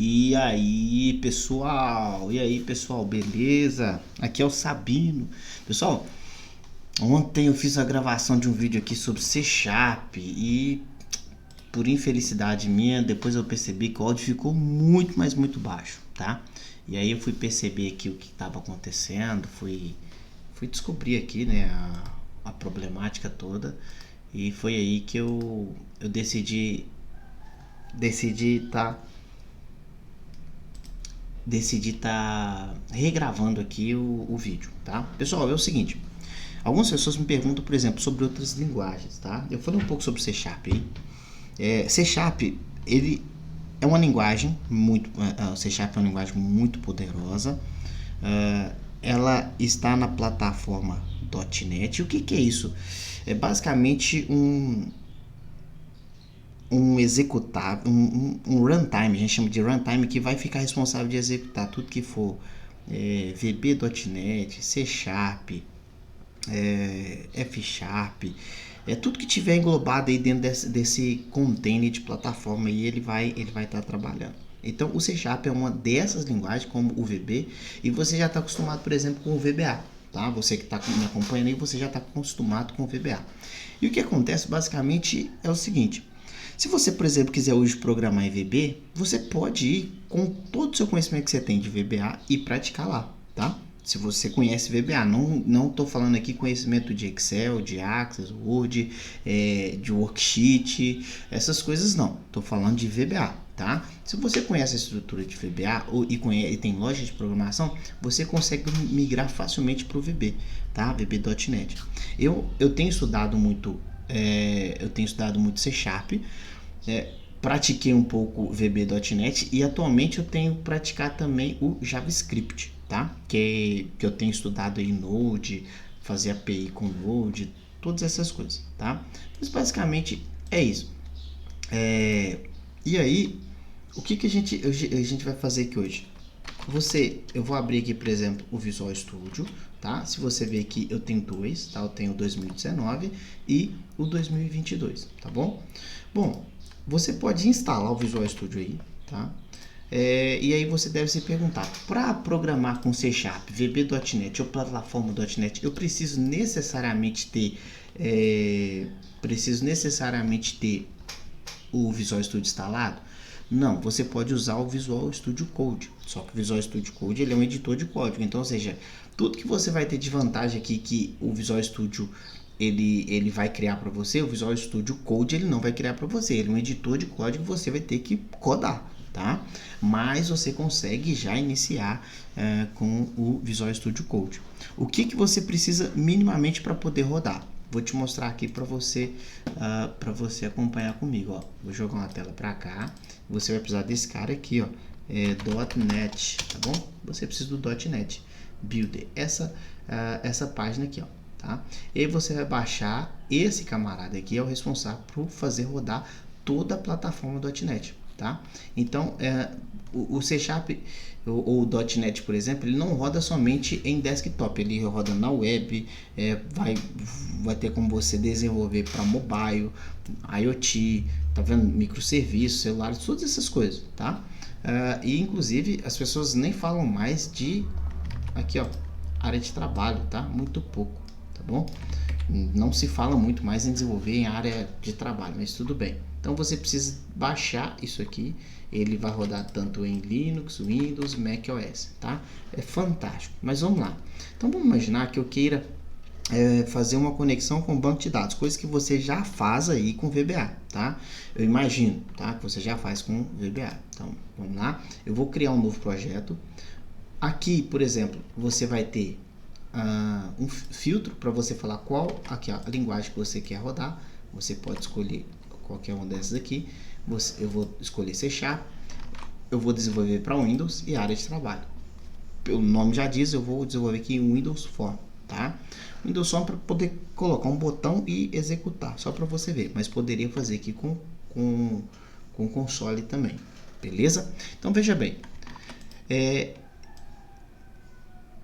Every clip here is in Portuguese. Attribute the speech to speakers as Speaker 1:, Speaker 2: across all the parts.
Speaker 1: E aí, pessoal? E aí, pessoal? Beleza? Aqui é o Sabino. Pessoal, ontem eu fiz a gravação de um vídeo aqui sobre C Sharp e por infelicidade minha, depois eu percebi que o áudio ficou muito, mas muito baixo, tá? E aí eu fui perceber aqui o que estava acontecendo, fui descobrir aqui, né, a problemática toda, e foi aí que eu decidi tá regravando aqui o vídeo, tá? Pessoal, é o seguinte, algumas pessoas me perguntam, por exemplo, sobre outras linguagens, tá? Eu falei um pouco sobre C Sharp aí. C Sharp, ele é uma linguagem muito, C Sharp é uma linguagem muito poderosa. Ela está na plataforma .NET. O que é isso? É basicamente um executável, um runtime, a gente chama de runtime, que vai ficar responsável de executar tudo que for VB.NET, C Sharp, F Sharp, tudo que tiver englobado aí dentro desse container de plataforma aí, ele vai estar trabalhando. Então o C Sharp é uma dessas linguagens, como o VB, e você já está acostumado, por exemplo, com o VBA. Tá? Você que está me acompanhando aí, você já está acostumado com o VBA. E o que acontece basicamente é o seguinte: se você, por exemplo, quiser hoje programar em VB, você pode ir com todo o seu conhecimento que você tem de VBA e praticar lá, tá? Se você conhece VBA, não estou falando aqui conhecimento de Excel, de Access, Word, de Worksheet, essas coisas não. Estou falando de VBA, tá? Se você conhece a estrutura de VBA e tem loja de programação, você consegue migrar facilmente para o VB, tá? VB.NET. Eu tenho estudado muito C Sharp, pratiquei um pouco VB.NET e atualmente eu tenho praticado também o JavaScript, tá? Que eu tenho estudado aí Node, fazer API com Node, todas essas coisas, tá? Mas basicamente é isso. E aí, o que a gente vai fazer aqui hoje? Eu vou abrir aqui, por exemplo, o Visual Studio, tá? Se você ver aqui, eu tenho dois, tá? Eu tenho o 2019 e o 2022, tá bom? Bom, você pode instalar o Visual Studio aí, tá? E aí você deve se perguntar, para programar com C Sharp, VB.NET ou plataforma.NET, eu preciso necessariamente ter o Visual Studio instalado? Não, você pode usar o Visual Studio Code, só que o Visual Studio Code ele é um editor de código, então, ou seja, tudo que você vai ter de vantagem aqui que o Visual Studio ele vai criar para você, o Visual Studio Code ele não vai criar para você, ele é um editor de código que você vai ter que codar, tá? Mas você consegue já iniciar com o Visual Studio Code. O que você precisa minimamente para poder rodar? Vou te mostrar aqui para você acompanhar comigo, ó. Vou jogar uma tela para cá. Você vai precisar desse cara aqui, ó, .NET, tá bom? Você precisa do .NET Builder, essa página aqui, ó, tá? E aí você vai baixar esse camarada aqui, é o responsável por fazer rodar toda a plataforma .NET, tá? Então, o C Sharp ou o .NET, por exemplo, ele não roda somente em desktop, ele roda na web, vai ter como você desenvolver para mobile, IoT, tá vendo? Microserviços, celulares, todas essas coisas, tá? E inclusive as pessoas nem falam mais de aqui, ó, área de trabalho, tá? Muito pouco, tá bom? Não se fala muito mais em desenvolver em área de trabalho, mas tudo bem. Então você precisa baixar isso aqui, ele vai rodar tanto em Linux, Windows, Mac OS, tá? É fantástico, mas vamos lá. Então vamos imaginar que eu queira fazer uma conexão com o banco de dados, coisa que você já faz aí com VBA, tá? Eu imagino, tá? Que você já faz com VBA. Então vamos lá, eu vou criar um novo projeto. Aqui, por exemplo, você vai ter um filtro para você falar qual aqui, ó, a linguagem que você quer rodar. Você pode escolher qualquer uma dessas aqui. Eu vou escolher C Sharp. Eu vou desenvolver para Windows e área de trabalho. O nome já diz, eu vou desenvolver aqui em Windows Form, tá? Windows Form para poder colocar um botão e executar, só para você ver. Mas poderia fazer aqui com console também, beleza? Então veja bem.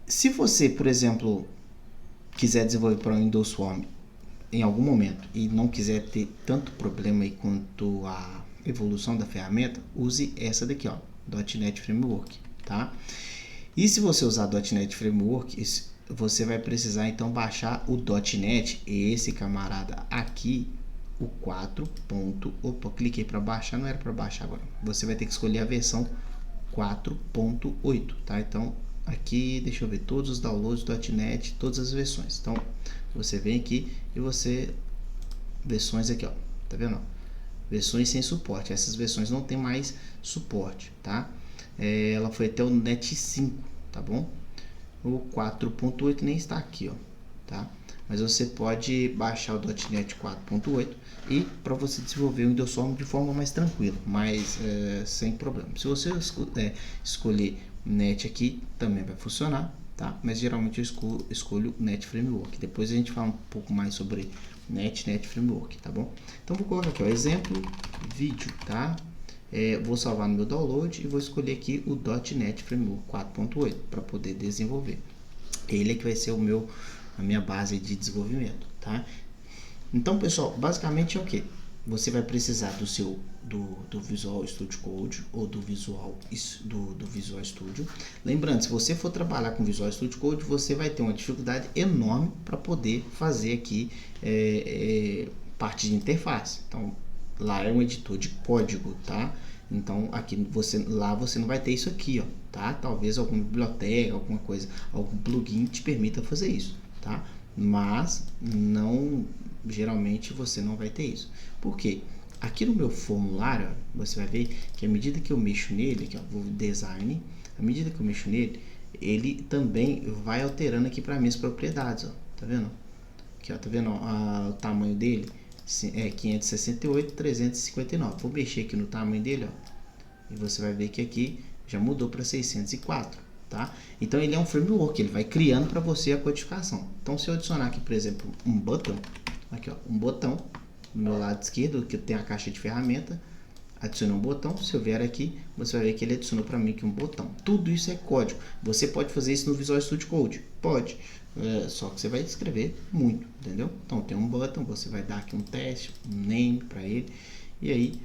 Speaker 1: Se você, por exemplo, quiser desenvolver para o Windows Form em algum momento e não quiser ter tanto problema aí quanto a evolução da ferramenta, use essa daqui, ó, .NET Framework, tá? E se você usar .NET Framework, você vai precisar então baixar o .NET, esse camarada aqui, o 4. Opa, cliquei para baixar, não era para baixar agora. Você vai ter que escolher a versão 4.8, tá? Então, aqui, deixa eu ver, todos os downloads .NET, todas as versões. Então, você vem aqui e você, versões aqui, ó, tá vendo? Versões sem suporte, essas versões não tem mais suporte, tá? Ela foi até o NET 5, tá bom? O 4.8 nem está aqui, ó, tá? Mas você pode baixar o .NET 4.8 e para você desenvolver o Windows Form de forma mais tranquila, mas sem problema. Se você escolher NET aqui, também vai funcionar, tá? Mas geralmente eu escolho NET Framework. Depois a gente fala um pouco mais sobre NET Framework, tá bom? Então vou colocar aqui, ó, exemplo, vídeo, tá? Vou salvar no meu download e vou escolher aqui o .NET Framework 4.8 para poder desenvolver. Ele é que vai ser a minha base de desenvolvimento, tá? Então, pessoal, basicamente é o que? Você vai precisar do Visual Studio Code ou do Visual Studio. Lembrando, se você for trabalhar com Visual Studio Code, você vai ter uma dificuldade enorme para poder fazer aqui parte de interface. Então, lá é um editor de código, tá? Então, aqui lá você não vai ter isso aqui, ó, tá? Talvez alguma biblioteca, alguma coisa, algum plugin te permita fazer isso, tá? Mas não, geralmente você não vai ter isso. Por quê? Aqui no meu formulário, você vai ver que à medida que eu mexo nele, aqui, ó, vou design, à medida que eu mexo nele, ele também vai alterando aqui para mim as propriedades, ó, tá vendo? Aqui, ó, tá vendo, ó, o tamanho dele? 568, 359. Vou mexer aqui no tamanho dele, ó, e você vai ver que aqui já mudou para 604, tá? Então ele é um framework, ele vai criando para você a codificação. Então se eu adicionar aqui, por exemplo, um botão, aqui, ó, um botão no meu lado esquerdo, que tem a caixa de ferramenta, adiciona um botão. Se eu vier aqui, você vai ver que ele adicionou para mim aqui um botão. Tudo isso é código. Você pode fazer isso no Visual Studio Code? Pode. Só que você vai escrever muito, entendeu? Então tem um botão, você vai dar aqui um teste, um name para ele, e aí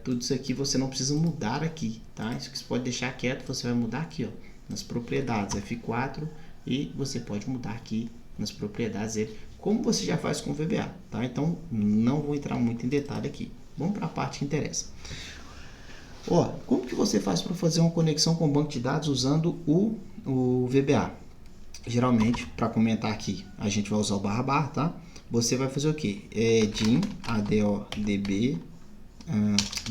Speaker 1: tudo isso aqui você não precisa mudar aqui, tá? Isso que você pode deixar quieto, você vai mudar aqui, ó, nas propriedades F4, e você pode mudar aqui nas propriedades dele, como você já faz com o VBA, tá? Então não vou entrar muito em detalhe aqui. Vamos para a parte que interessa. Ó, como que você faz para fazer uma conexão com o banco de dados usando o VBA? Geralmente, para comentar aqui, a gente vai usar o //, tá? Você vai fazer o que? Din ADODB,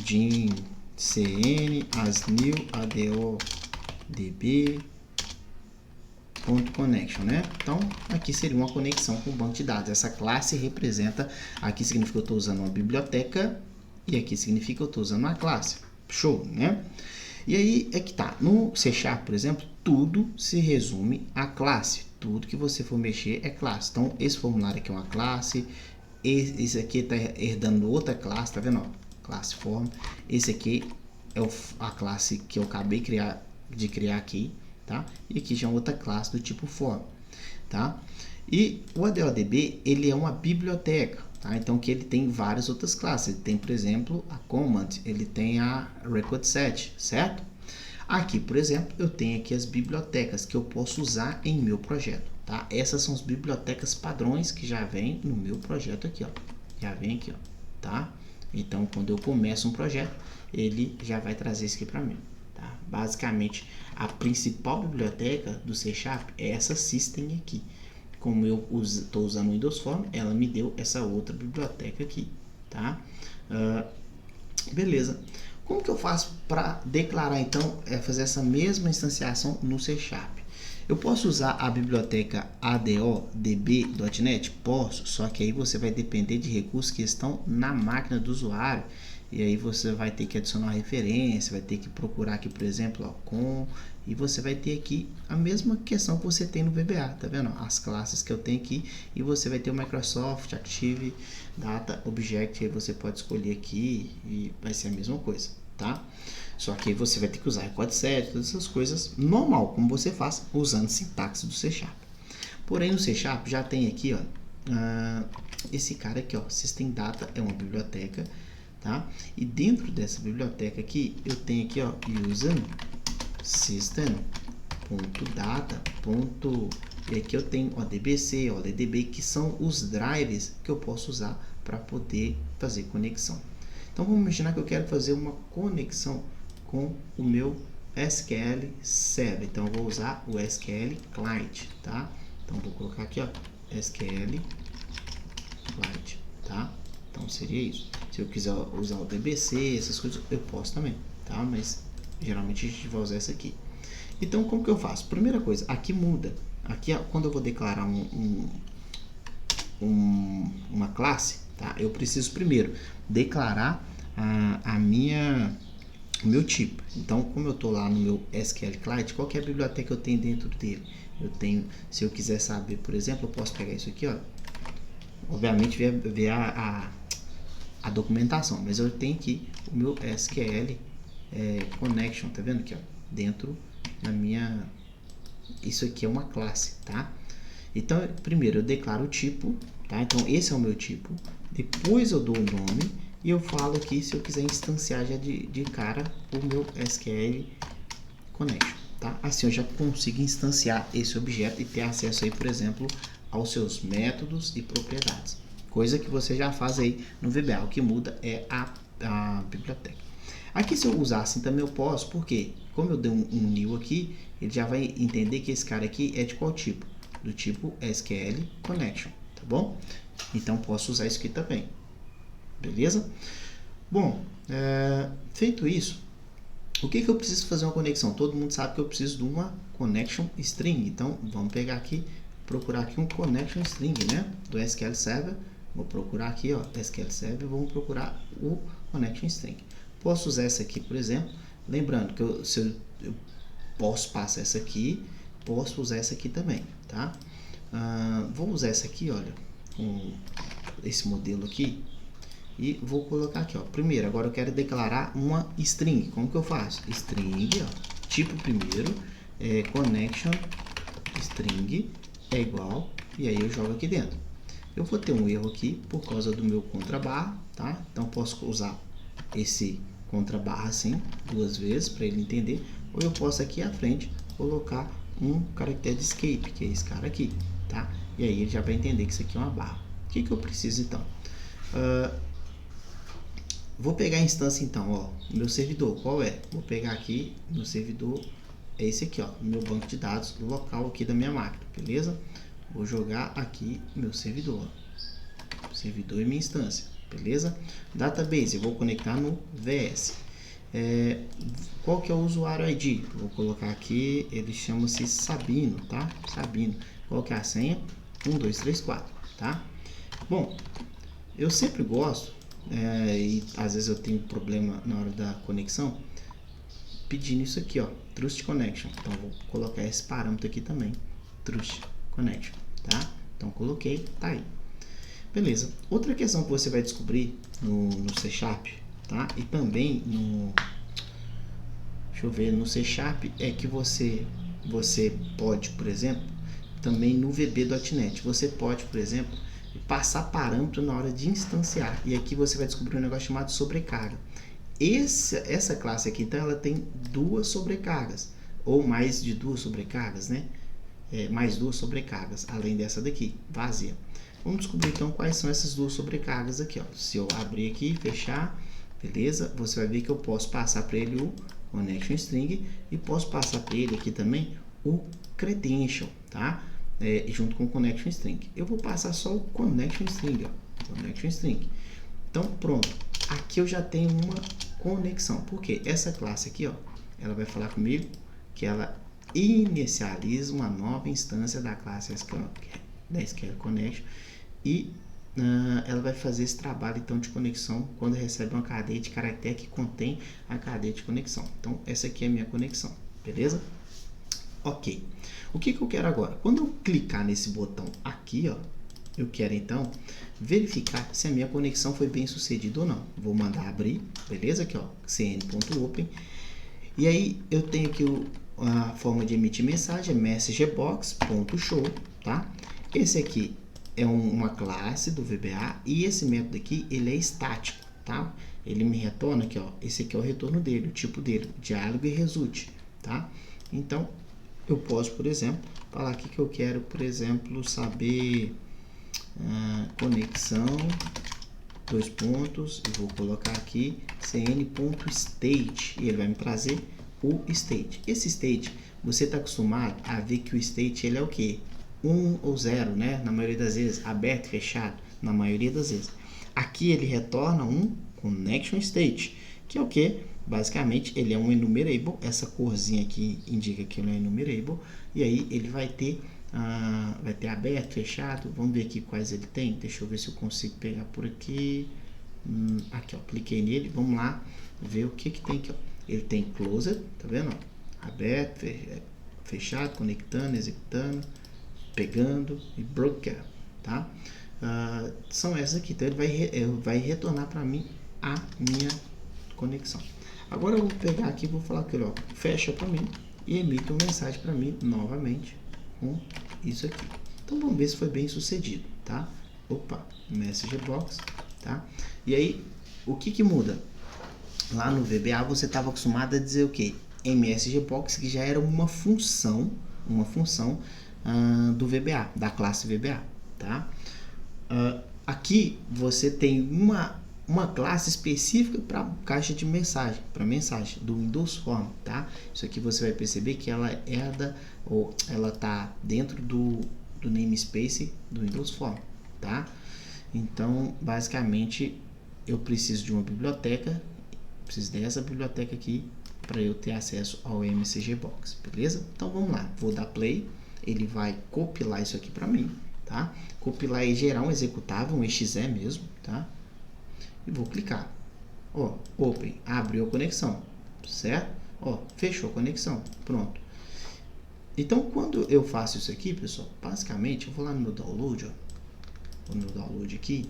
Speaker 1: din cn asnew ADODB .connection, né? Então, aqui seria uma conexão com o banco de dados. Essa classe representa, aqui significa que eu estou usando uma biblioteca e aqui significa que eu estou usando uma classe. Show, né? E aí é que tá, no C#, por exemplo, tudo se resume a classe. Tudo que você for mexer é classe. Então, esse formulário aqui é uma classe, esse aqui está herdando outra classe, tá vendo? Ó, classe form. Esse aqui é a classe que eu acabei de criar aqui, tá? E aqui já é outra classe do tipo form, tá? E o ADODB, ele é uma biblioteca, tá? Então que ele tem várias outras classes. Ele tem, por exemplo, a command, ele tem a record set, certo? Aqui, por exemplo, eu tenho aqui as bibliotecas que eu posso usar em meu projeto, tá? Essas são as bibliotecas padrões que já vem no meu projeto aqui, ó. Já vem aqui, ó, tá? Então, quando eu começo um projeto, ele já vai trazer isso aqui para mim, tá? Basicamente, a principal biblioteca do C# é essa system aqui. Como eu estou usando o Windows Form, ela me deu essa outra biblioteca aqui, tá? Beleza. Como que eu faço para declarar, então, fazer essa mesma instanciação no C#? Eu posso usar a biblioteca ADODB.NET? Posso, só que aí você vai depender de recursos que estão na máquina do usuário. E aí você vai ter que adicionar uma referência, vai ter que procurar aqui, por exemplo, ó, com, e você vai ter aqui a mesma questão que você tem no VBA, tá vendo? As classes que eu tenho aqui, e você vai ter o Microsoft Active Data Object, aí você pode escolher aqui e vai ser a mesma coisa, tá? Só que aí você vai ter que usar record set, todas essas coisas normal, como você faz usando sintaxe do C#. Porém no C# já tem aqui, ó, esse cara aqui, ó, System Data é uma biblioteca, tá? E dentro dessa biblioteca aqui, eu tenho aqui, ó, user system.data. E aqui eu tenho o DBC, o DDB, que são os drivers que eu posso usar para poder fazer conexão. Então vamos imaginar que eu quero fazer uma conexão com o meu SQL Server. Então eu vou usar o SQL Client, tá? Então vou colocar aqui, ó, SQL Client, tá? Então seria isso. Se eu quiser usar o DBC, essas coisas, eu posso também, tá? Mas geralmente a gente vai usar essa aqui. Então como que eu faço? Primeira coisa, aqui muda. Aqui quando eu vou declarar uma classe, tá? Eu preciso primeiro declarar o meu tipo. Então, como eu estou lá no meu SQL Client, qual que é a biblioteca que eu tenho dentro dele? Eu tenho, se eu quiser saber, por exemplo, eu posso pegar isso aqui, ó. Obviamente ver a documentação, mas eu tenho aqui o meu SQL Connection, tá vendo aqui, ó? Dentro da minha, isso aqui é uma classe, tá? Então, primeiro eu declaro o tipo, tá? Então, esse é o meu tipo. Depois eu dou o nome e eu falo aqui se eu quiser instanciar já de cara o meu SQL Connection, tá? Assim eu já consigo instanciar esse objeto e ter acesso aí, por exemplo, aos seus métodos e propriedades. Coisa que você já faz aí no VBA. O que muda é a biblioteca. Aqui, se eu usar assim também eu posso, porque como eu dei um new aqui, ele já vai entender que esse cara aqui é de qual tipo? Do tipo SQL Connection, tá bom? Então posso usar isso aqui também, beleza? Bom, feito isso, o que eu preciso fazer uma conexão? Todo mundo sabe que eu preciso de uma connection string. Então vamos pegar aqui, procurar aqui um connection string, né? Do SQL Server. Vou procurar aqui, ó, SQL Server, vamos procurar o connection string. Posso usar essa aqui, por exemplo. Lembrando que eu posso passar essa aqui, posso usar essa aqui também, tá? Vou usar essa aqui, olha, com esse modelo aqui, e vou colocar aqui, ó. Primeiro, agora eu quero declarar uma string. Como que eu faço? String, ó, tipo primeiro, connection string é igual, e aí eu jogo aqui dentro. Eu vou ter um erro aqui por causa do meu contrabarra, tá? Então posso usar esse contrabarra assim duas vezes para ele entender, ou eu posso aqui à frente colocar um caractere de escape, que é esse cara aqui, tá? E aí ele já vai entender que isso aqui é uma barra. O que eu preciso então? Vou pegar a instância então, ó, meu servidor, qual é? Vou pegar aqui, meu servidor é esse aqui, ó, meu banco de dados local aqui da minha máquina, beleza? Vou jogar aqui meu servidor, servidor e minha instância, beleza? Database, eu vou conectar no VS. Qual que é o usuário ID? Vou colocar aqui, ele chama-se Sabino, tá? Sabino. Qual que é a senha? 1234, tá? Bom, eu sempre gosto, e às vezes eu tenho problema na hora da conexão, pedindo isso aqui, ó, Trust Connection. Então vou colocar esse parâmetro aqui também, Trust Connection, tá? Então coloquei, tá aí. Beleza. Outra questão que você vai descobrir no C Sharp, tá? E também no C Sharp é que você pode, por exemplo, também no VB.NET, você pode, por exemplo, passar parâmetro na hora de instanciar. E aqui você vai descobrir um negócio chamado sobrecarga. Essa classe aqui, então, ela tem duas sobrecargas, ou mais de duas sobrecargas, né? Mais duas sobrecargas, além dessa daqui, vazia. Vamos descobrir então quais são essas duas sobrecargas aqui, ó. Se eu abrir aqui e fechar, beleza? Você vai ver que eu posso passar para ele o connection string e posso passar para ele aqui também o credential, tá? Junto com o connection string. Eu vou passar só o connection string, ó. Connection string. Então pronto. Aqui eu já tenho uma conexão. Porque essa classe aqui, ó, ela vai falar comigo que ela inicializa uma nova instância da classe da SQL Connection e ela vai fazer esse trabalho então de conexão quando recebe uma cadeia de caractere que contém a cadeia de conexão. Então essa aqui é a minha conexão, beleza? Ok. O que eu quero agora? Quando eu clicar nesse botão aqui, ó, eu quero então verificar se a minha conexão foi bem sucedida ou não. Vou mandar abrir, beleza? Aqui, ó, cn.open. E aí eu tenho aqui a forma de emitir mensagem, messagebox.show, tá? Esse aqui é uma classe do VBA e esse método aqui, ele é estático, tá? Ele me retorna aqui, ó, esse aqui é o retorno dele, o tipo dele, diálogo e result, tá? Então, eu posso, por exemplo, falar aqui que eu quero, por exemplo, saber conexão, dois pontos, e vou colocar aqui cn.state, e ele vai me trazer o state. Esse state, você está acostumado a ver que o state ele é o que? 1 ou 0, né? Na maioria das vezes, aberto, fechado, na maioria das vezes. Aqui ele retorna um connection state, que é o que? Basicamente, ele é um enumerable, essa corzinha aqui indica que ele é enumerable, e aí ele vai ter aberto, fechado, vamos ver aqui quais ele tem, deixa eu ver se eu consigo pegar por aqui, aqui ó, cliquei nele, vamos lá, ver o que tem aqui ó. Ele tem closed, tá vendo? Aberto, fechado, conectando, executando, pegando e broker, tá? São essas aqui, então ele vai retornar para mim a minha conexão. Agora eu vou pegar aqui e vou falar que ele ó, fecha para mim e emite uma mensagem para mim novamente com isso aqui. Então vamos ver se foi bem sucedido, tá? Opa, message box, tá? E aí, o que muda? Lá no VBA você estava acostumado a dizer o que? MSG box, que já era uma função do VBA, da classe VBA, tá? Aqui você tem uma classe específica para caixa de mensagem, para mensagem do Windows Form, tá? Isso aqui você vai perceber que ela ela tá dentro do namespace do Windows Form, tá? Então, basicamente, eu preciso de uma biblioteca, preciso dessa biblioteca aqui para eu ter acesso ao MSG Box, beleza? Então vamos lá, vou dar play, ele vai compilar isso aqui para mim, tá? Compilar e gerar um executável, um exe mesmo, tá? E vou clicar, ó, open, abriu a conexão, certo? Ó, fechou a conexão, pronto. Então quando eu faço isso aqui, pessoal, basicamente eu vou lá no meu download, ó, vou no download aqui.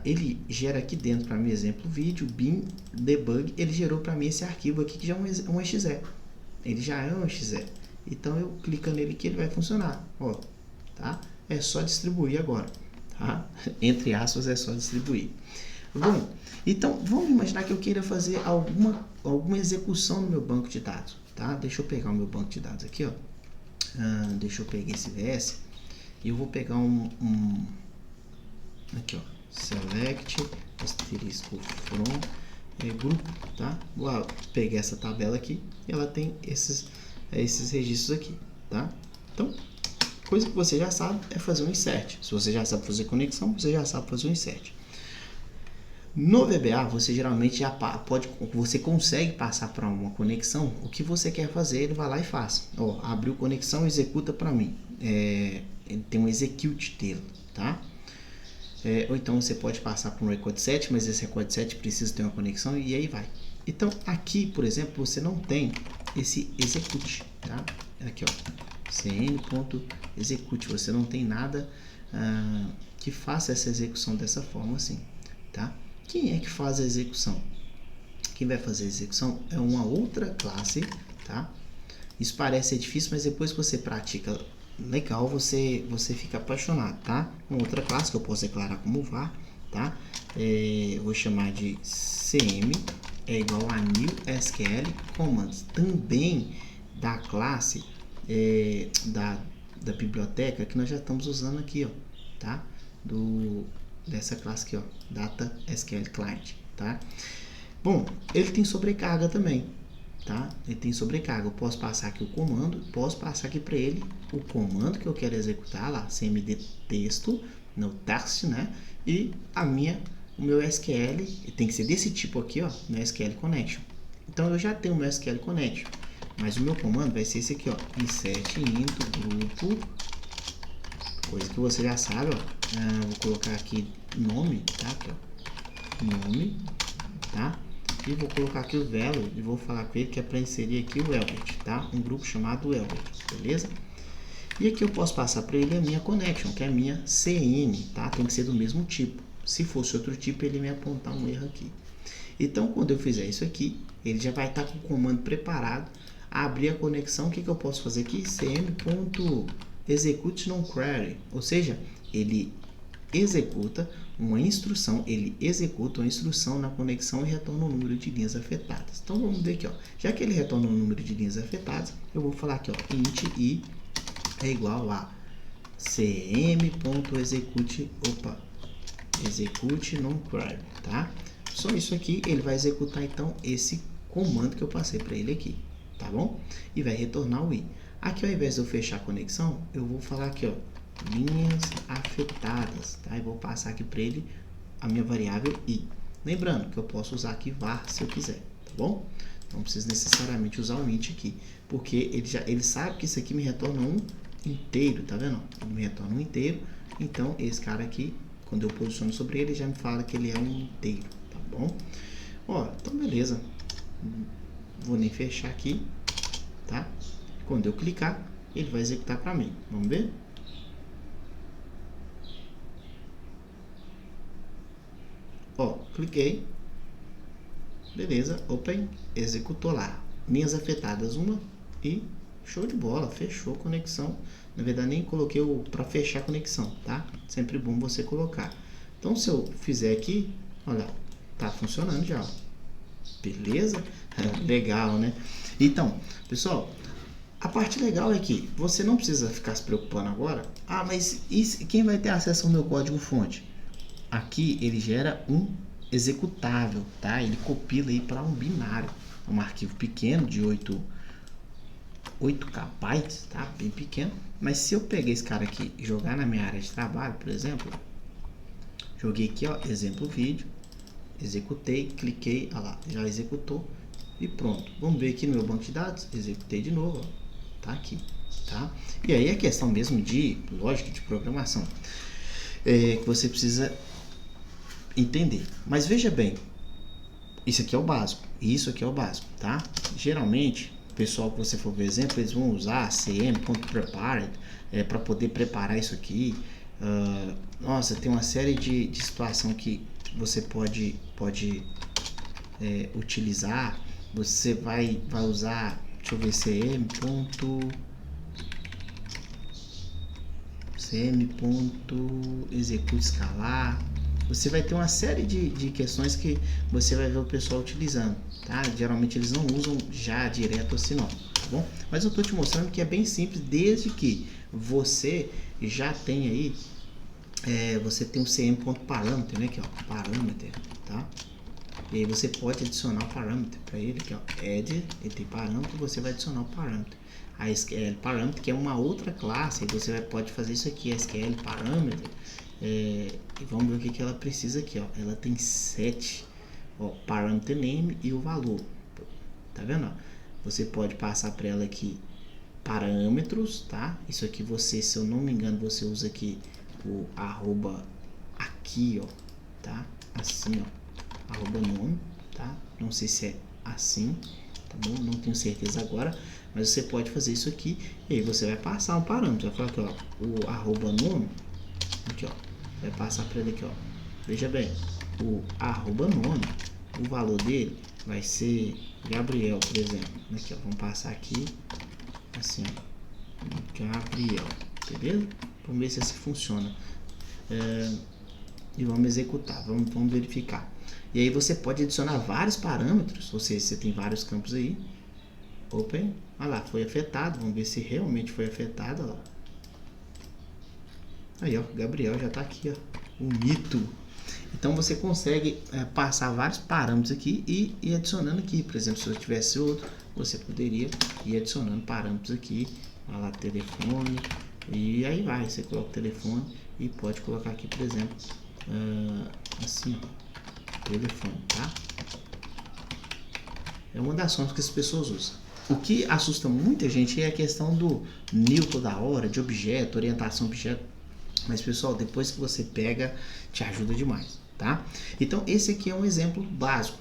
Speaker 1: Ele gera aqui dentro para mim, exemplo, vídeo, bin, debug, ele gerou para mim esse arquivo aqui que já é um exe. Ele já é um exe. Então eu clico nele que ele vai funcionar, ó, tá? É só distribuir agora, tá? Entre aspas, é só distribuir. Bom, então vamos imaginar que eu queira fazer alguma execução no meu banco de dados, tá? Deixa eu pegar o meu banco de dados aqui, ó. Deixa eu pegar esse VS e eu vou pegar aqui, ó. Select asterisco from grupo, tá? Vou pegar essa tabela aqui e ela tem esses registros aqui, tá? Então, coisa que você já sabe é fazer um insert. Se você já sabe fazer conexão, você já sabe fazer um insert. No VBA, você geralmente você consegue passar para uma conexão o que você quer fazer, ele vai lá e faz. Ó, abriu conexão, executa para mim. Ele tem um execute dele, tá? Ou então você pode passar para um record set, mas esse record set precisa ter uma conexão e aí vai. Então aqui, por exemplo, você não tem esse execute, tá? Aqui, ó, cn.execute, você não tem nada que faça essa execução dessa forma assim, tá? Quem é que faz a execução? Quem vai fazer a execução é uma outra classe, tá? Isso parece ser difícil, mas depois que você pratica legal, você fica apaixonado, tá? Uma outra classe que eu posso declarar como var, tá? Eu vou chamar de cm é igual a new SQL commands, também da classe da biblioteca que nós já estamos usando aqui, ó, tá? Dessa classe aqui, ó, data SQL client, tá? Bom, ele tem sobrecarga também, tá? Ele tem sobrecarga. Eu posso passar aqui o comando, posso passar aqui para ele o comando que eu quero executar lá, cmd texto, no text, né? E o meu SQL tem que ser desse tipo aqui, ó, meu SQL connection. Então eu já tenho o meu SQL connection, mas o meu comando vai ser esse aqui, ó, insert into grupo, coisa que você já sabe, ó. Vou colocar aqui nome, tá? Aqui, ó, nome, tá? E vou colocar aqui o value e vou falar com ele que é para inserir aqui o Elbert, tá? Um grupo chamado Elbert, beleza? E aqui eu posso passar para ele a minha connection, que é a minha CN, tá? Tem que ser do mesmo tipo. Se fosse outro tipo, ele me apontar um erro aqui. Então, quando eu fizer isso aqui, ele já vai estar com o comando preparado a abrir a conexão. O que eu posso fazer aqui? cm.execute non query, ou seja, ele executa uma instrução, ele executa uma instrução na conexão e retorna o número de linhas afetadas. Então vamos ver aqui, ó. Já que ele retorna o número de linhas afetadas, eu vou falar aqui, ó, int i é igual a cm.execute, execute non-query, tá? Só isso aqui, ele vai executar então esse comando que eu passei para ele aqui, tá bom? E vai retornar o i. Aqui, ao invés de eu fechar a conexão, eu vou falar aqui, ó, linhas afetadas, tá? E vou passar aqui para ele a minha variável i. Lembrando que eu posso usar aqui var se eu quiser, tá bom? Não preciso necessariamente usar o int aqui, porque ele sabe que isso aqui me retorna um inteiro, tá vendo? Ele me retorna um inteiro, então esse cara aqui, quando eu posiciono sobre ele, já me fala que ele é um inteiro, tá bom? Ó, então beleza. Vou nem fechar aqui, tá? Quando eu clicar, ele vai executar para mim. Vamos ver? Ó, cliquei. Beleza, open, executou lá. Linhas afetadas, uma e show de bola, fechou a conexão. Na verdade, nem coloquei o para fechar a conexão, tá? Sempre bom você colocar. Então, se eu fizer aqui, olha, tá funcionando já, ó. Beleza? Legal, né? Então, pessoal, a parte legal é que você não precisa ficar se preocupando agora. Ah, mas quem vai ter acesso ao meu código-fonte? Aqui ele gera um executável, tá? Ele compila aí para um binário, um arquivo pequeno de 8 KB, tá? Bem pequeno. Mas se eu pegar esse cara aqui e jogar na minha área de trabalho, por exemplo, joguei aqui, ó, exemplo vídeo, executei, cliquei, olha lá, já executou e pronto. Vamos ver aqui no meu banco de dados, executei de novo, ó, tá aqui, tá? E aí é questão mesmo de lógica de programação, que você precisa entender. Mas veja bem, isso aqui é o básico, isso aqui é o básico, tá? Geralmente, o pessoal que você for ver exemplo, eles vão usar cm.prepared para poder preparar isso aqui. Nossa, tem uma série de situação que você pode utilizar. Você vai usar, deixa eu ver, cm.execute escalar. Você vai ter uma série de questões que você vai ver o pessoal utilizando, tá? Geralmente eles não usam já direto assim não, tá bom? Mas eu tô te mostrando que é bem simples, desde que você já tem aí, você tem um cm.parâmetro, né? Aqui, ó, parâmetro, tá? E aí você pode adicionar o parâmetro para ele, aqui, ó, add, ele tem parâmetro, você vai adicionar o parâmetro. A SQL parâmetro, que é uma outra classe, aí você pode fazer isso aqui, SQL parâmetro. E vamos ver o que ela precisa aqui, ó. Ela tem 7, ó, parameter name e o valor, tá vendo, ó? Você pode passar para ela aqui parâmetros, tá? Isso aqui você, se eu não me engano, você usa aqui o arroba aqui, ó, tá? Assim, ó, arroba nome, tá? Não sei se é assim, tá bom? Não tenho certeza agora, mas você pode fazer isso aqui e aí você vai passar um parâmetro, vai falar aqui, ó, o arroba nome, aqui, ó, vai passar para ele aqui, ó. Veja bem, o arroba nome, o valor dele vai ser Gabriel, por exemplo. Aqui, ó, vamos passar aqui assim, ó, Gabriel, beleza? Vamos ver se assim funciona. E vamos executar, vamos verificar. E aí você pode adicionar vários parâmetros, ou seja, você tem vários campos aí. Open, olha lá, foi afetado, vamos ver se realmente foi afetado, olha lá. Aí, ó, Gabriel já tá aqui, ó, o mito. Então você consegue passar vários parâmetros aqui e ir adicionando aqui. Por exemplo, se eu tivesse outro, você poderia ir adicionando parâmetros aqui, olha lá, telefone, e aí vai, você coloca o telefone e pode colocar aqui, por exemplo, assim, ó, telefone, tá? É uma das formas que as pessoas usam. O que assusta muita gente é a questão do Newton da hora, de objeto, orientação objeto. Mas, pessoal, depois que você pega, te ajuda demais, tá? Então, esse aqui é um exemplo básico,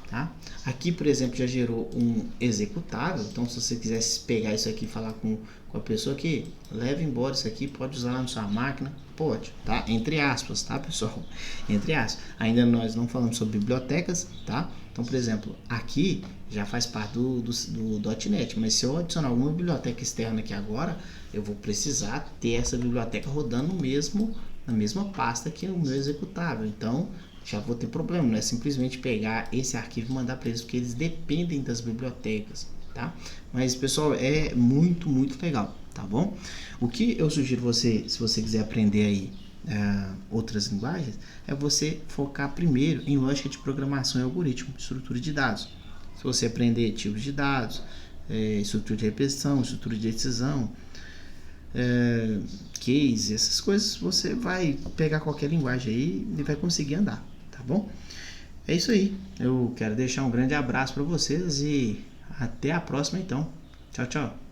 Speaker 1: tá? Aqui, por exemplo, já gerou um executável. Então, se você quisesse pegar isso aqui e falar com a pessoa que leva embora isso aqui, pode usar lá na sua máquina, pode, tá? Entre aspas, tá, pessoal? Entre aspas. Ainda nós não falamos sobre bibliotecas, tá? Então, por exemplo, aqui já faz parte do .NET, mas se eu adicionar alguma biblioteca externa aqui agora, eu vou precisar ter essa biblioteca rodando na mesma pasta que o meu executável. Então, já vou ter problema. Não é simplesmente pegar esse arquivo e mandar para eles, porque eles dependem das bibliotecas, tá? Mas, pessoal, é muito, muito legal, tá bom? O que eu sugiro você, se você quiser aprender aí outras linguagens, é você focar primeiro em lógica de programação e algoritmo, estrutura de dados. Se você aprender tipos de dados, estrutura de repetição, estrutura de decisão, case, essas coisas, você vai pegar qualquer linguagem aí e vai conseguir andar, tá bom? É isso aí. Eu quero deixar um grande abraço para vocês e até a próxima então. Tchau, tchau.